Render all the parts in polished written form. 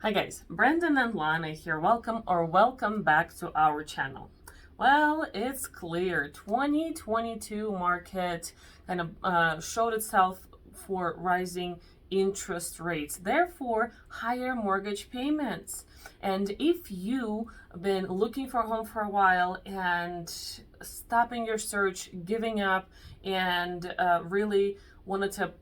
Hi guys, Brandon and Lana here. Welcome back to our channel. Well, it's clear 2022 market kind of showed itself for rising interest rates, therefore higher mortgage payments. And if you've been looking for a home for a while and stopping your search, giving up, and really wanted to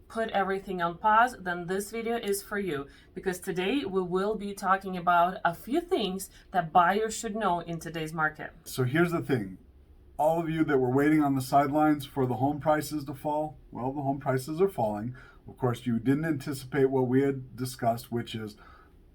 put everything on pause, then this video is for you, because today we will be talking about a few things that buyers should know in today's market. So here's the thing. All of you that were waiting on the sidelines for the home prices to fall, well, the home prices are falling. Of course, you didn't anticipate what we had discussed, which is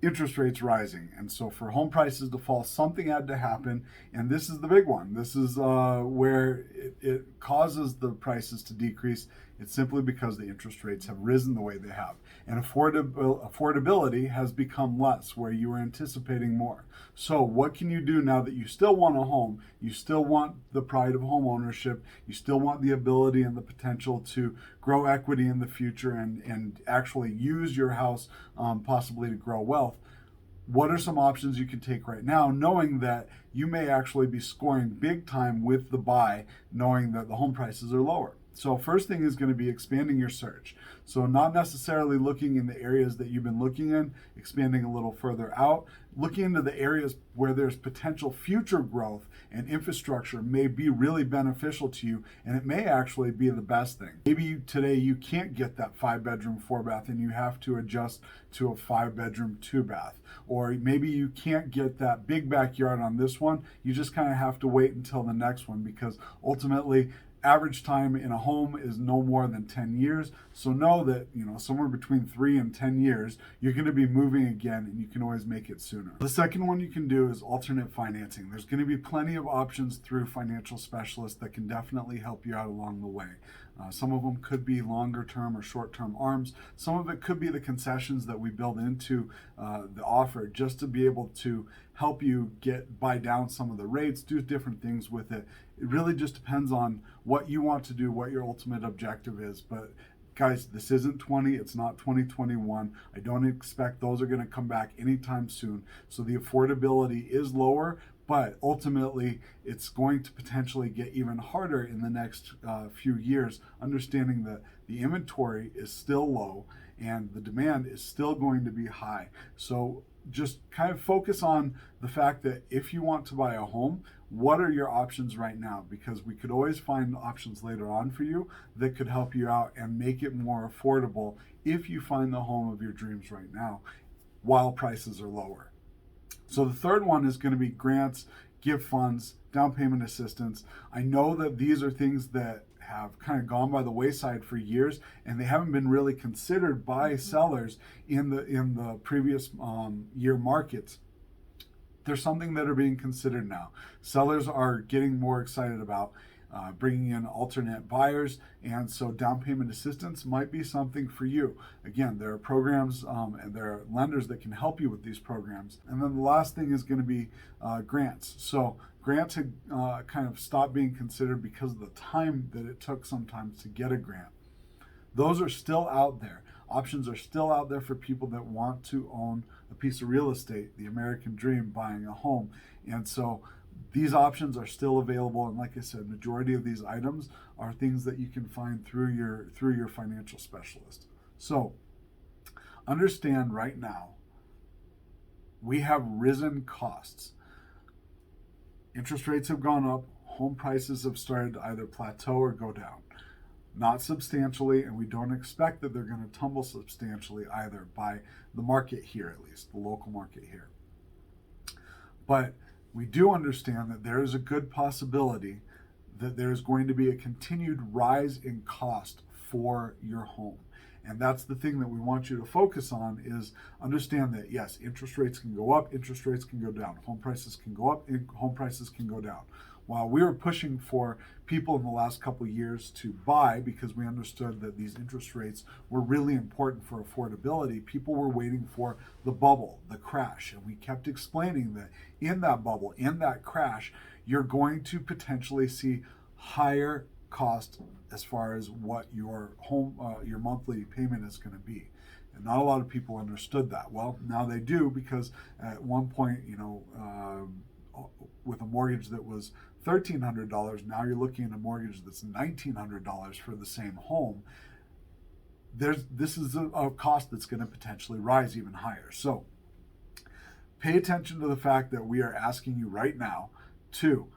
interest rates rising. And so for home prices to fall, something had to happen. And this is the big one. This is where it causes the prices to decrease. It's simply because the interest rates have risen the way they have. And affordability has become less, where you were anticipating more. So what can you do now that you still want a home, you still want the pride of home ownership, you still want the ability and the potential to grow equity in the future and actually use your house possibly to grow wealth? What are some options you can take right now, knowing that you may actually be scoring big time with the buy, knowing that the home prices are lower? So first thing is going to be expanding your search. So not necessarily looking in the areas that you've been looking in, expanding a little further out, looking into the areas where there's potential future growth and infrastructure may be really beneficial to you, and it may actually be the best thing. Maybe today you can't get that 5-bedroom, 4-bath and you have to adjust to a 5-bedroom, 2-bath. Or maybe you can't get that big backyard on this one. You just kind of have to wait until the next one, because ultimately average time in a home is no more than 10 years. So know that, somewhere between 3 and 10 years, you're going to be moving again, and you can always make it sooner. The second one you can do is alternate financing. There's going to be plenty of options through financial specialists that can definitely help you out along the way. Some of them could be longer term or short term ARMs. Some of it could be the concessions that we build into the offer, just to be able to help you buy down some of the rates, do different things with it. It really just depends on what you want to do, what your ultimate objective is. But guys, this isn't it's not 2021. I don't expect those are going to come back anytime soon. So the affordability is lower, but ultimately it's going to potentially get even harder in the next few years, understanding that the inventory is still low and the demand is still going to be high. So just kind of focus on the fact that if you want to buy a home, what are your options right now? Because we could always find options later on for you that could help you out and make it more affordable if you find the home of your dreams right now while prices are lower. So the third one is going to be grants, gift funds, down payment assistance. I know that these are things that have kind of gone by the wayside for years, and they haven't been really considered by sellers in the previous year markets. There's something that are being considered now. Sellers are getting more excited about bringing in alternate buyers, and so down payment assistance might be something for you. Again, there are programs and there are lenders that can help you with these programs. And then the last thing is going to be grants. So grants had kind of stopped being considered because of the time that it took sometimes to get a grant. Those are still out there. Options are still out there for people that want to own a piece of real estate, the American dream, buying a home. And so these options are still available, and like I said, majority of these items are things that you can find through your financial specialist. So understand right now, we have risen costs. Interest rates have gone up, home prices have started to either plateau or go down. Not substantially, and we don't expect that they're going to tumble substantially either, by the market here at least, the local market here. But we do understand that there is a good possibility that there's going to be a continued rise in cost for your home. And that's the thing that we want you to focus on, is understand that yes, interest rates can go up, interest rates can go down, home prices can go up, home prices can go down. While we were pushing for people in the last couple of years to buy, because we understood that these interest rates were really important for affordability, people were waiting for the bubble, the crash. And we kept explaining that in that bubble, in that crash, you're going to potentially see higher cost as far as what your home, your monthly payment is going to be. And not a lot of people understood that. Well, now they do, because at one point, with a mortgage that was $1,300, now you're looking at a mortgage that's $1,900 for the same home. This is a cost that's going to potentially rise even higher. So pay attention to the fact that we are asking you right now to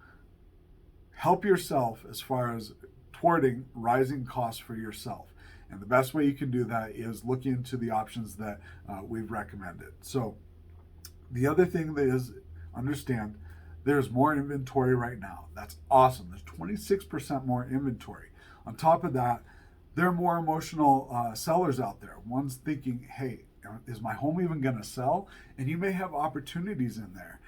help yourself as far as thwarting rising costs for yourself. And the best way you can do that is look into the options that we've recommended. So the other thing that is, understand, there's more inventory right now. That's awesome. There's 26% more inventory. On top of that, there are more emotional sellers out there. One's thinking, hey, is my home even going to sell? And you may have opportunities in there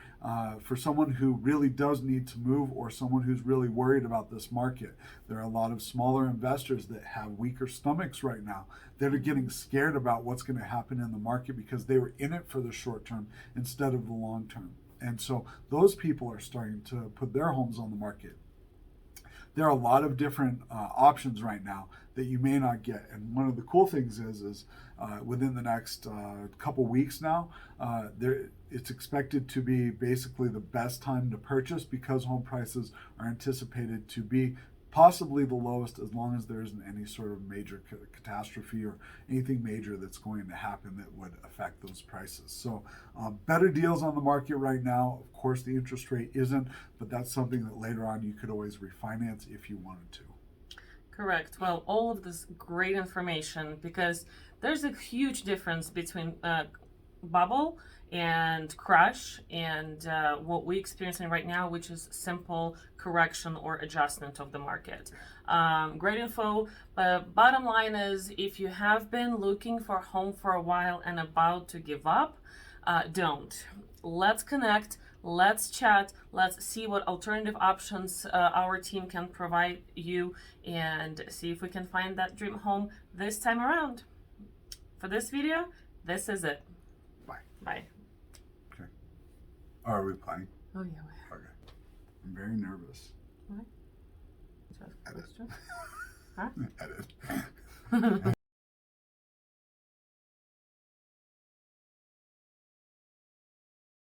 for someone who really does need to move, or someone who's really worried about this market. There are a lot of smaller investors that have weaker stomachs right now that are getting scared about what's going to happen in the market because they were in it for the short term instead of the long term. And so those people are starting to put their homes on the market. There are a lot of different options right now that you may not get. And one of the cool things is within the next couple weeks now, it's expected to be basically the best time to purchase, because home prices are anticipated to be possibly the lowest, as long as there isn't any sort of major catastrophe or anything major that's going to happen that would affect those prices. So better deals on the market right now. Of course, the interest rate isn't, but that's something that later on you could always refinance if you wanted to. Correct. Well, all of this great information, because there's a huge difference between bubble and crash and what we're experiencing right now, which is simple correction or adjustment of the market. Great info. Bottom line is, if you have been looking for a home for a while and about to give up, don't. Let's connect. Let's chat. Let's see what alternative options our team can provide you, and see if we can find that dream home this time around. For this video, this is it. Bye. Bye. Okay. Are we playing? Oh, yeah, we are. Okay. I'm very nervous. What? Edit. Huh? Edit.